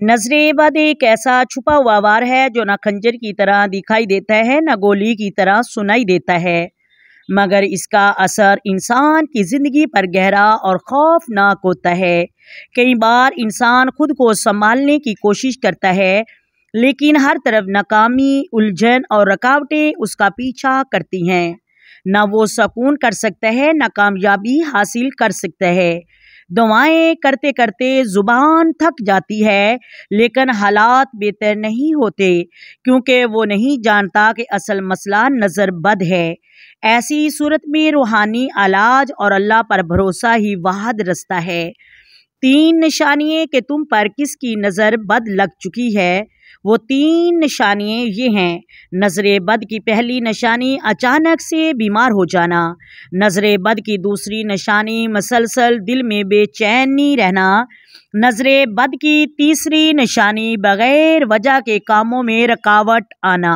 नजर बद एक ऐसा छुपा हुआ वार है जो न खंजर की तरह दिखाई देता है न गोली की तरह सुनाई देता है, मगर इसका असर इंसान की ज़िंदगी पर गहरा और खौफनाक होता है। कई बार इंसान खुद को संभालने की कोशिश करता है, लेकिन हर तरफ नाकामी, उलझन और रुकावटें उसका पीछा करती हैं। न वो सुकून कर सकता है, न कामयाबी हासिल कर सकता है। दुआएं करते करते ज़ुबान थक जाती है, लेकिन हालात बेहतर नहीं होते, क्योंकि वो नहीं जानता कि असल मसला नज़र बद है। ऐसी सूरत में रूहानी इलाज और अल्लाह पर भरोसा ही वाहिद रास्ता है। 3 निशानियाँ कि तुम पर किसकी नज़र बद लग चुकी है। वो 3 निशानियाँ ये हैं। नज़र बद की पहली निशानी अचानक से बीमार हो जाना। नज़र बद की दूसरी निशानी मसलसल दिल में बेचैनी रहना। नज़र बद की तीसरी निशानी बग़ैर वजह के कामों में रुकावट आना।